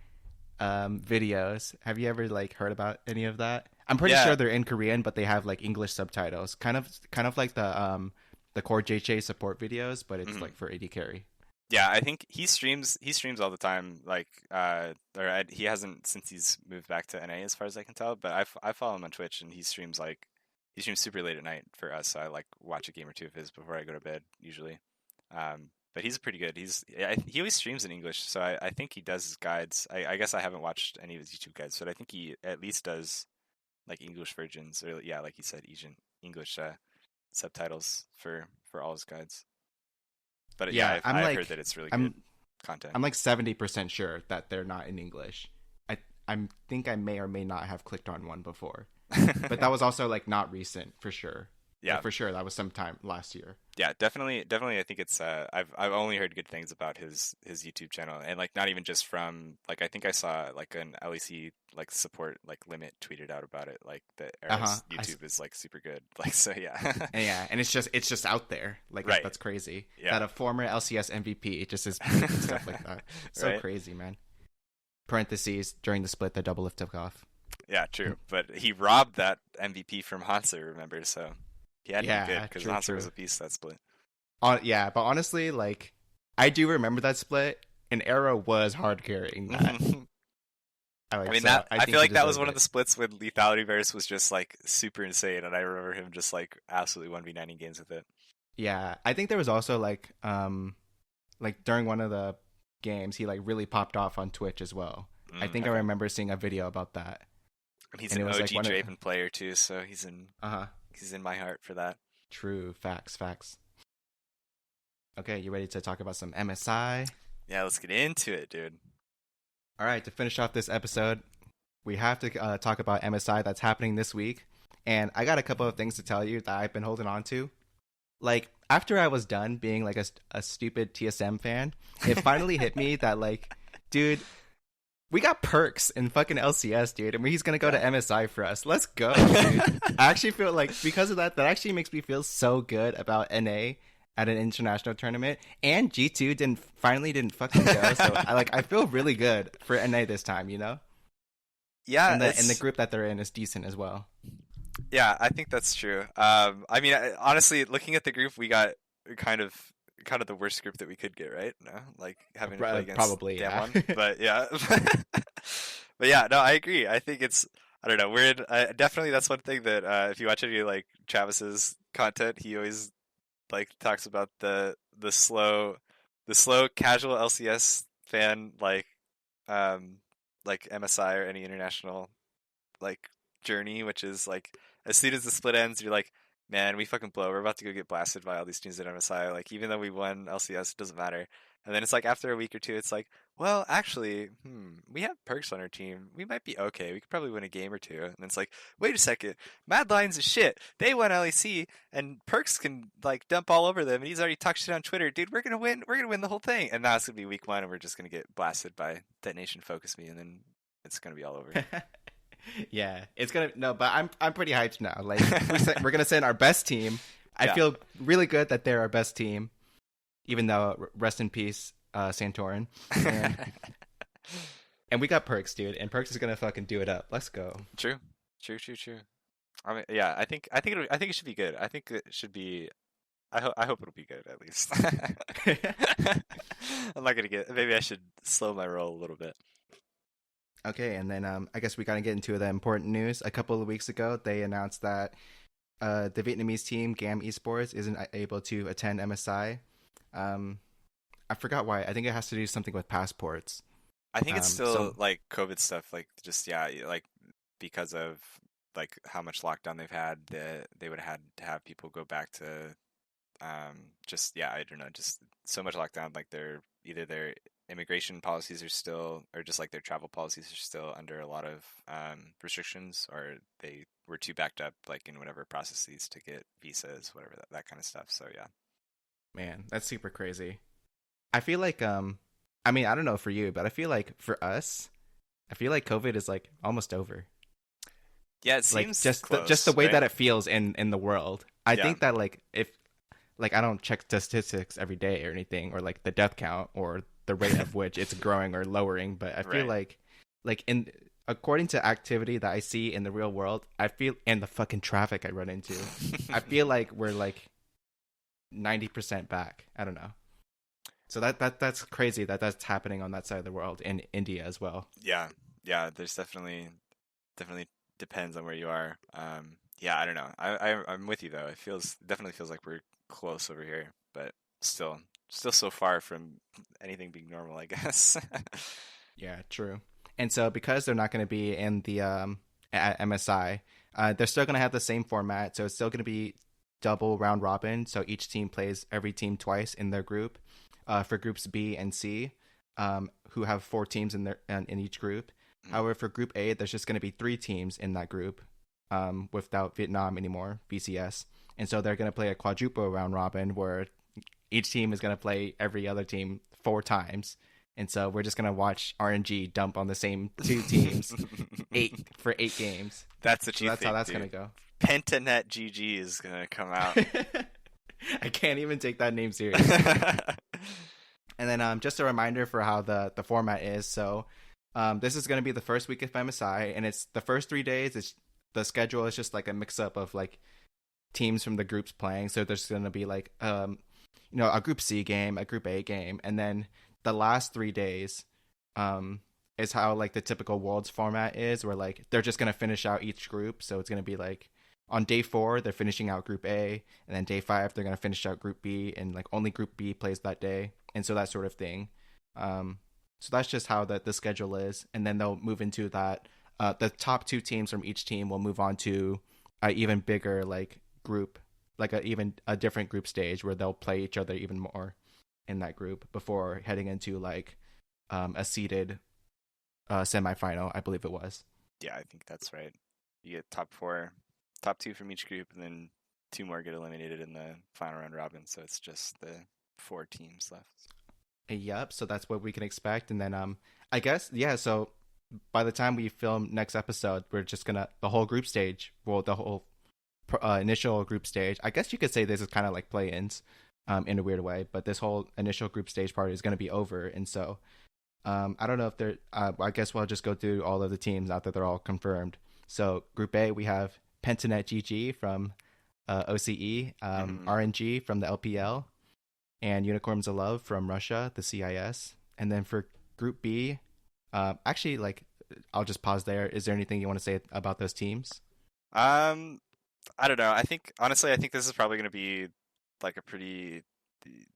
videos. Have you ever like heard about any of that? I'm pretty Yeah. sure they're in Korean, but they have like English subtitles. Kind of like the core JJ support videos, but it's Mhm. like for AD carry. Yeah, I think he streams all the time. Like, he hasn't since he's moved back to NA, as far as I can tell. But I follow him on Twitch, and he streams super late at night for us. So I like watch a game or two of his before I go to bed usually. But he's pretty good. He always streams in English, so I think he does his guides. I guess I haven't watched any of his YouTube guides, but I think he at least does like English versions, or yeah, like you said, Asian English subtitles for all his guides. But yeah, Yeah, I've heard that it's really good content. I'm like 70% sure that they're not in English. I think I may or may not have clicked on one before, but that was also like not recent for sure. Yeah, Like, for sure that was sometime last year. yeah, definitely. I think it's. I've only heard good things about his YouTube channel, and like not even just from like I think I saw like an LEC like support like limit tweeted out about it, like that Era's YouTube is like super good. Like so, yeah. And yeah, and it's just out there. Like Right. that's crazy. Yeah. That a former LCS MVP just is and stuff like that. So Right. crazy, man. Parentheses during the split, the double lift took off. Yeah, true. But he robbed that MVP from Hansa, remember? So he had to be good because true, Hansa true. was a piece that split. Yeah, but honestly, like I do remember that split, and Era was hard carrying that. I mean, so I think feel he like that was deserved one of it. the splits when Lethality Verse was just like super insane, and I remember him just like absolutely 1v9ing games with it. Yeah, I think there was also like during one of the games, he like really popped off on Twitch as well. I think I Okay. remember seeing a video about that. And he's and an it was, like, OG one of- Draven player too, so he's Uh-huh. in my heart for that. True. Facts. Okay, you ready to talk about some MSI? Yeah, let's get into it, dude. All right, to finish off this episode, we have to talk about MSI that's happening this week. And I got a couple of things to tell you that I've been holding on to. Like, after I was done being like a stupid TSM fan, it finally hit me that, like, dude, we got Perkz in fucking LCS, dude, and he's going to go to MSI for us. Let's go, dude. I actually feel like, because of that actually makes me feel so good about NA at an international tournament. And G2 finally didn't fucking go, so I feel really good for NA this time, you know? Yeah, And the group that they're in is decent as well. yeah, I think that's true. I mean, honestly, looking at the group, we got kind of the worst group that we could get, right? No, like having to play against Probably, yeah. Damwon. But yeah, but yeah, no, I agree. I think it's I don't know weird. Definitely, that's one thing that if you watch any like Travis's content, he always like talks about the slow casual LCS fan like MSI or any international like journey, which is like as soon as the split ends, you're like, man, we fucking blow. We're about to go get blasted by all these teams at MSI. Like even though we won LCS, it doesn't matter. And then it's like after a week or two, it's like, well, actually, we have Perkz on our team. We might be okay. We could probably win a game or two. And it's like, wait a second, Mad Lions is shit. They won LEC, and Perkz can like dump all over them. And he's already talked shit on Twitter, dude. We're gonna win. We're gonna win the whole thing. And now it's gonna be week one, and we're just gonna get blasted by Detonation Focus Me, and then it's gonna be all over. Yeah, it's gonna no, but I'm pretty hyped now. Like we're gonna send our best team. I Yeah. feel really good that they're our best team, even though rest in peace, Santorin. And we got Perkz, dude, and Perkz is gonna fucking do it up. Let's go. True. I mean, yeah, I think it should be good. I think it should be. I hope it'll be good at least. I'm not gonna get. Maybe I should slow my roll a little bit. Okay, and then I guess we gotta get into the important news. A couple of weeks ago, they announced that the Vietnamese team GAM Esports isn't able to attend MSI. I forgot why. I think it has to do something with passports. I think it's still So like COVID stuff, like just yeah, like because of like how much lockdown they've had, they would have had to have people go back to just yeah, I don't know, just so much lockdown, like their immigration policies are still, or just like their travel policies are still under a lot of restrictions, or they were too backed up like in whatever processes to get visas, whatever that kind of stuff. So yeah. man, that's super crazy. I feel like I mean, I don't know for you, but I feel like for us, I feel like COVID is like almost over. Yeah, it Like seems just the close, way right? that it feels in the world. I Yeah, think that like if like I don't check statistics every day or anything, or like the death count or the rate of which it's growing or lowering, but I feel right. like in according to activity that I see in the real world, I feel, and the fucking traffic I run into, I feel like we're like 90% back. I don't know. So that's crazy that that's happening on that side of the world in India as well. Yeah, yeah. There's definitely depends on where you are. Yeah, I don't know. I'm with you though. It definitely feels like we're close over here, but still still so far from anything being normal, I guess. Yeah, true. And so because they're not going to be in the at MSI, they're still going to have the same format. So it's still going to be double round robin. So each team plays every team twice in their group. For groups B and C, who have four teams in each group. Mm. However, for Group A, there's just going to be three teams in that group, without Vietnam anymore, VCS, and so they're going to play a quadruple round robin where each team is going to play every other team four times, and so we're just going to watch RNG dump on the same two teams eight games. That's what So you that's how think, that's going dude. to go. Pentanet GG is gonna come out. I can't even take that name seriously. And then just a reminder for how the format is. So this is going to be the first week of MSI, and it's the first 3 days. It's the schedule is just like a mix up of like teams from the groups playing. So there's going to be like a Group C game, a Group A game, and then the last 3 days is how like the typical Worlds format is, where like they're just going to finish out each group. So it's going to be like on day 4 they're finishing out Group A, and then day 5 they're going to finish out Group B, and like only Group B plays that day, and so that sort of thing. So that's just how the schedule is, and then they'll move into that. The top two teams from each team will move on to a even bigger like group, like a different group stage where they'll play each other even more in that group before heading into like a seeded semifinal, I believe it was. Yeah, I think that's right. You get top four, top two from each group, and then two more get eliminated in the final round robin. So it's just the four teams left. Yep. So that's what we can expect, and then I guess yeah. So by the time we film next episode, we're just gonna the whole group stage, well, the whole initial group stage. I guess you could say this is kind of like play-ins, in a weird way, but this whole initial group stage part is gonna be over, and so I don't know if they're. I guess we'll just go through all of the teams now that they're all confirmed. So Group A, we have Pentanet GG from OCE, Mm-hmm. RNG from the LPL, and Unicorns of Love from Russia, the CIS. And then for Group B, actually, like, I'll just pause there. Is there anything you want to say about those teams? Um, I don't know. I think honestly, I think this is probably going to be like a pretty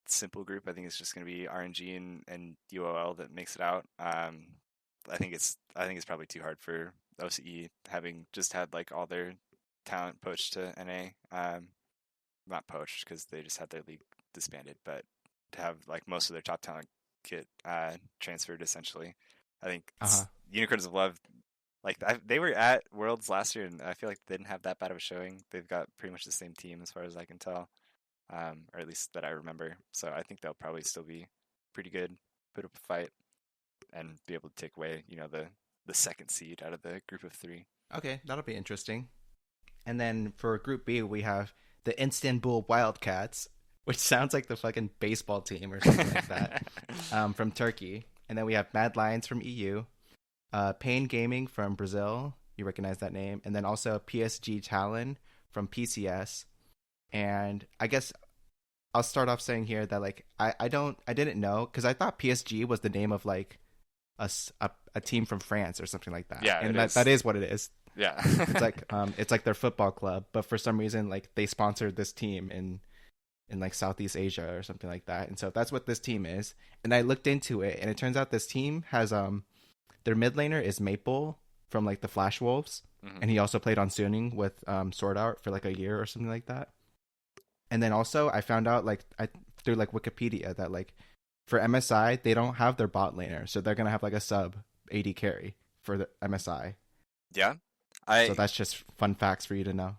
simple group. I think it's just going to be RNG and UOL that makes it out. I think it's probably too hard for OCE having just had like all their talent poached to NA. Not poached because they just had their league disbanded, but to have like most of their top talent get transferred essentially. I think Uh huh. Unicorns of Love, like they were at Worlds last year, and I feel like they didn't have that bad of a showing. They've got pretty much the same team as far as I can tell, or at least that I remember. So I think they'll probably still be pretty good, put up a fight, and be able to take away, the second seed out of the group of three. Okay, that'll be interesting. And then for Group B, we have the Istanbul Wildcats, which sounds like the fucking baseball team or something like that, from Turkey. And then we have Mad Lions from EU, Pain Gaming from Brazil. You recognize that name. And then also PSG Talon from PCS. And I guess I'll start off saying here that like I didn't know because I thought PSG was the name of like a team from France or something like that. Yeah, And it that is. is what it is. Yeah. It's like their football club, but for some reason like they sponsored this team, and in like Southeast Asia or something like that. And so that's what this team is. And I looked into it, and it turns out this team has their mid laner is Maple from like the Flash Wolves, Hmm. and he also played on Suning with Sword Art for like a year or something like that. And then also I found out like I through like Wikipedia that like for MSI they don't have their bot laner, so they're gonna have like a sub AD carry for the MSI. Yeah. So I that's just fun facts for you to know.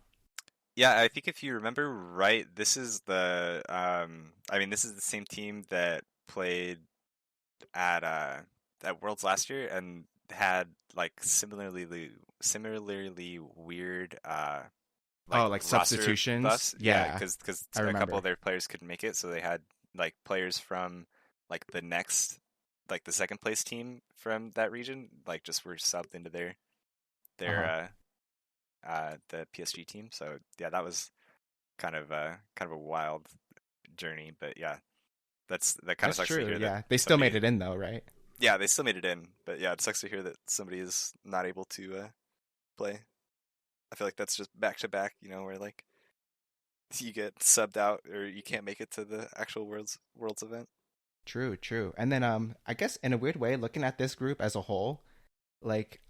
Yeah, I think if you remember right, this is the I mean this is the same team that played at Worlds last year and had like similarly weird like Oh, like roster substitutions? buffs. Yeah, Yeah, because I a couple remember. of their players couldn't make it, so they had like players from like the next like the second place team from that region like just were subbed into Uh their huh. the PSG team. So yeah, that was kind of a wild journey, but yeah, that kind of That's sucks to true. hear that Yeah, they still made somebody. it in though, right? Yeah, they still made it in, but yeah, it sucks to hear that somebody is not able to play. I feel like that's just back to back, where like you get subbed out or you can't make it to the actual world's event. True, true. And then I guess in a weird way, looking at this group as a whole, like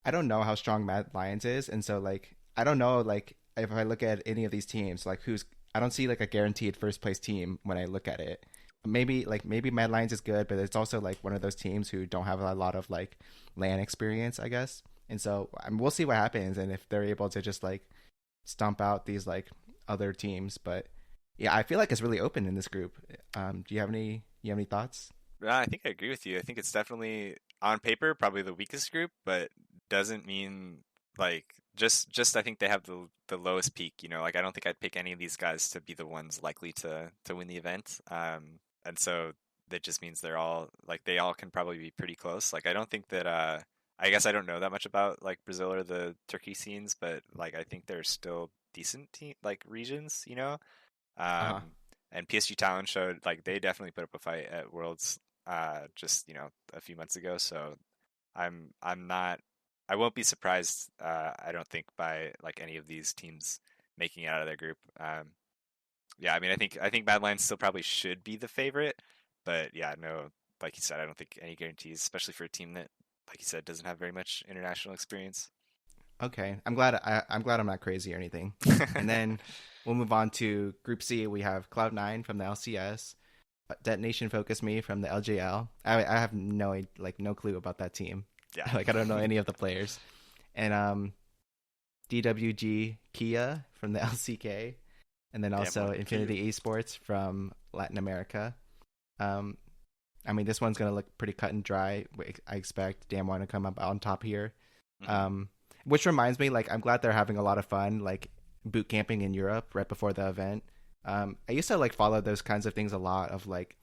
I don't know how strong Mad Lions is, and so like I don't know like if I look at any of these teams, like who's I don't see like a guaranteed first place team when I look at it. Maybe Mad Lions is good, but it's also like one of those teams who don't have a lot of like LAN experience, I guess. And so we'll see what happens, and if they're able to just like stomp out these like other teams. But yeah, I feel like it's really open in this group. Do you have any thoughts? Yeah, I think I agree with you. I think it's definitely on paper probably the weakest group, but doesn't mean like just I think they have the lowest peak, like I don't think I'd pick any of these guys to be the ones likely to win the event. And so that just means they're all like they all can probably be pretty close. Like I don't think that I guess I don't know that much about like Brazil or the Turkey scenes, but like I think they're still decent team like regions, Uh huh. and PSG Talon showed like they definitely put up a fight at Worlds just a few months ago. So I'm not I won't be surprised. I don't think by like any of these teams making it out of their group. Yeah, I mean I think Badlands still probably should be the favorite, but yeah, no, like you said, I don't think any guarantees, especially for a team that, like you said, doesn't have very much international experience. Okay, I'm glad I'm not crazy or anything. And then we'll move on to Group C. We have Cloud9 from the LCS, Detonation Focus Me from the LJL. I have no clue about that team. Yeah, Like I don't know any of the players. And DWG Kia from the LCK, and then damn also one Q. Infinity Esports from Latin America. Um, I mean, this one's gonna look pretty cut and dry. I expect Damwon to come up on top here. Hmm. Um, which reminds me, like, I'm glad they're having a lot of fun, like boot camping in Europe right before the event. I used to like follow those kinds of things a lot, of like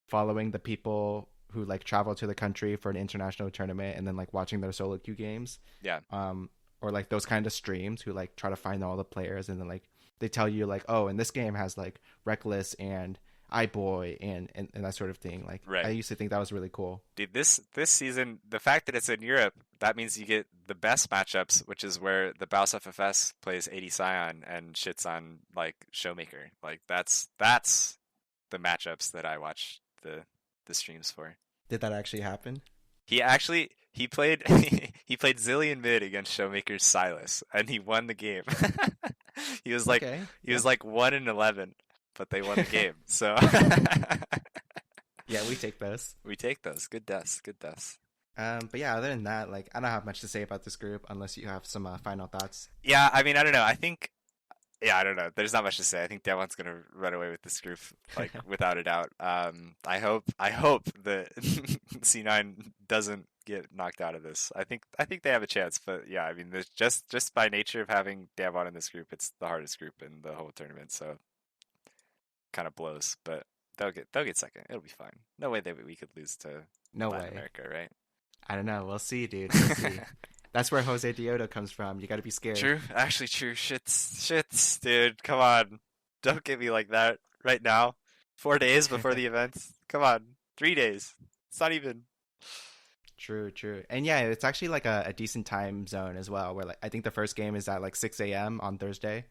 following the people who like travel to the country for an international tournament and then like watching their solo queue games. Yeah, Or like those kind of streams who like try to find all the players, and then like they tell you like, oh, and this game has like Reckless and iBoy and that sort of thing. Like I right. used to think that was really cool. Dude, this season, the fact that it's in Europe, that means you get the best matchups, which is where the Baus FFS plays 80 Scion and shits on like Showmaker. Like that's the matchups that I watch the streams for. Did that actually happen? He played he played Zillion mid against Showmaker's Silas and he won the game. He was like Okay, he yeah. was like 1-11, but they won the game. So Yeah, we take those. we take those. Good dust. Good dust. But yeah, other than that, like I don't have much to say about this group unless you have some final thoughts. Yeah, I mean, I don't know. I think, yeah, I don't know. There's not much to say. I think Devon's gonna run away with this group, like without a doubt. I hope that C9 doesn't get knocked out of this. I think they have a chance, but yeah, I mean, there's just by nature of having Devon in this group, it's the hardest group in the whole tournament, so kind of blows. But they'll get second. It'll be fine. No way that we could lose to No Latin way. America, right? I don't know. We'll see, dude. We'll see. That's where Jose Dioto comes from. You got to be scared. True, actually true. Shits, dude. Come on. Don't get me like that right now. 4 days before the event. Come on. 3 days. It's not even. True, true. And yeah, it's actually like a decent time zone as well, where like I think the first game is at like 6 a.m. on Thursday.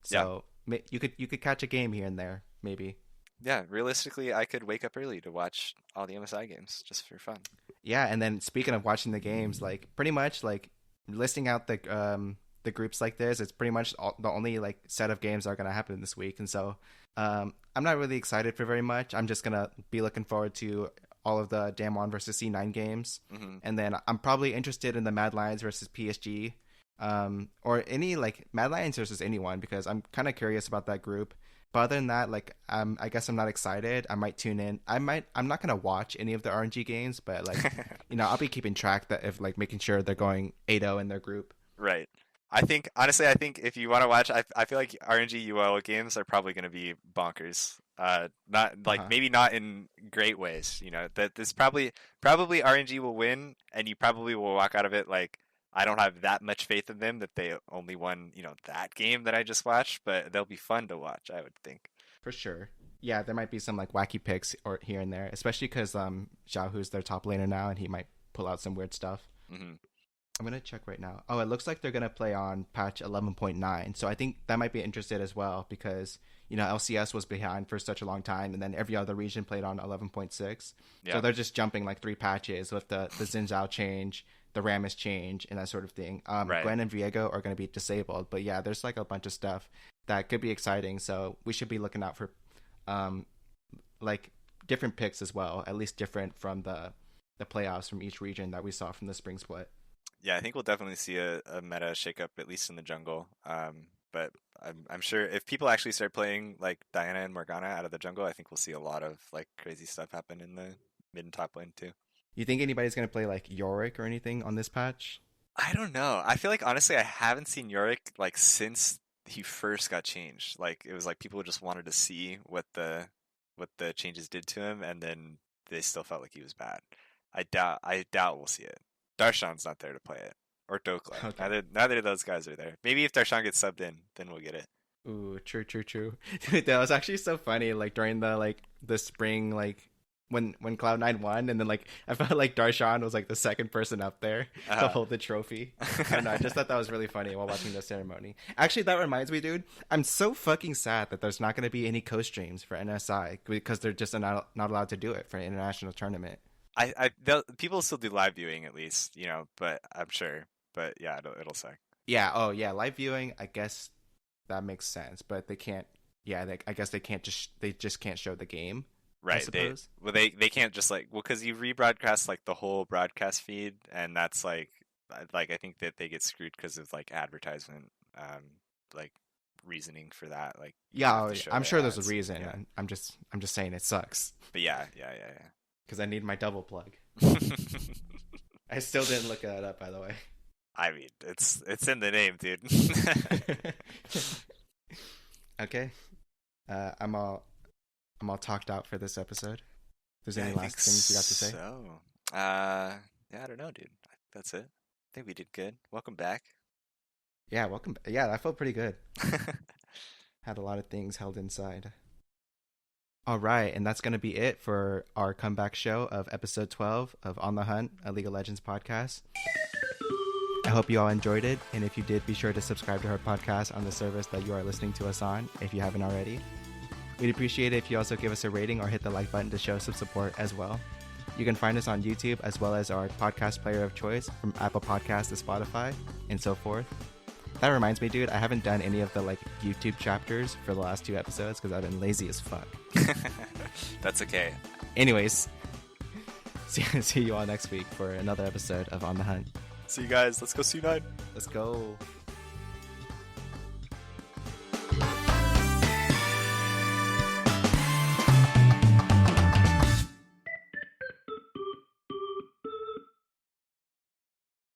Yeah. So you could catch a game here and there. maybe. Yeah, realistically, I could wake up early to watch all the MSI games just for fun. Yeah, and then speaking of watching the games, like pretty much like listing out the groups like this, it's pretty much the only like set of games that are gonna happen this week, and so I'm not really excited for very much. I'm just gonna be looking forward to all of the Damwon versus C9 games, and then I'm probably interested in the Mad Lions versus PSG, or any like Mad Lions versus anyone because I'm kind of curious about that group. But other than that, like, I guess I'm not excited. I might tune in. I'm not gonna watch any of the RNG games, but like, I'll be keeping track that if like making sure they're going 8-0 in their group. Right. I think honestly, I think if you want to watch, I feel like RNG UL games are probably going to be bonkers. Not like maybe not in great ways. That this probably RNG will win, and you probably will walk out of it like I don't have that much faith in them that they only won that game that I just watched, but they'll be fun to watch. I would think For sure. Yeah, there might be some like wacky picks or here and there, especially because Xiaohu's their top laner now, and he might pull out some weird stuff. I'm gonna check right now. Oh, it looks like they're gonna play on patch 11.9, so I think that might be interested as well because LCS was behind for such a long time, and then every other region played on 11.6. Yeah. So they're just jumping like 3 patches with the Xin Zhao change, the Rammus change, and that sort of thing. Right. Gwen and Viego are gonna be disabled, but yeah, there's like a bunch of stuff that could be exciting. So we should be looking out for like different picks as well, at least different from the playoffs from each region that we saw from the spring split. Yeah, I think we'll definitely see a meta shakeup, at least in the jungle. But I'm sure if people actually start playing like Diana and Morgana out of the jungle, I think we'll see a lot of like crazy stuff happen in the mid and top lane too. You think anybody's gonna play like Yorick or anything on this patch? I don't know. I feel like honestly, I haven't seen Yorick like since he first got changed. Like it was like people just wanted to see what the changes did to him, and then they still felt like he was bad. I doubt we'll see it. Darshan's not there to play it, or Dokla. Okay. Neither of those guys are there. Maybe if Darshan gets subbed in, then we'll get it. Ooh, true. Dude, that was actually so funny. Like during the spring, like when Cloud9 won, and then like I felt like Darshan was like the second person up there to hold the trophy. I don't know. I just thought that was really funny while watching the ceremony. Actually, that reminds me, dude. I'm so fucking sad that there's not going to be any co-streams for NSI because they're just not allowed to do it for an international tournament. People will still do live viewing at least, but I'm sure. But yeah, it'll suck. Yeah. Oh yeah, live viewing. I guess that makes sense, but they can't. Yeah, I guess they can't they just can't show the game. Right. I suppose. They can't just because you rebroadcast like the whole broadcast feed, and that's like I think that they get screwed because of like advertisement, like reasoning for that. Like yeah, I'm sure there's a reason. Yeah. I'm just saying it sucks. But yeah. Because I need my double plug. I still didn't look that up, by the way. I mean, it's in the name, dude. Okay. I'm all talked out for this episode. If there's any last things you got to say? So, yeah, I don't know, dude. That's it. I think we did good. Welcome back. Yeah, welcome. Yeah, I felt pretty good. Had a lot of things held inside. All right, and that's going to be it for our comeback show of episode 12 of On the Hunt, a League of Legends podcast. I hope you all enjoyed it, and if you did, be sure to subscribe to our podcast on the service that you are listening to us on, if you haven't already. We'd appreciate it if you also give us a rating or hit the like button to show some support as well. You can find us on YouTube as well as our podcast player of choice from Apple Podcasts to Spotify and so forth. That reminds me, dude, I haven't done any of the YouTube chapters for the last 2 episodes because I've been lazy as fuck. That's okay. Anyways, see you all next week for another episode of On the Hunt. See you guys. Let's go C9. Let's go.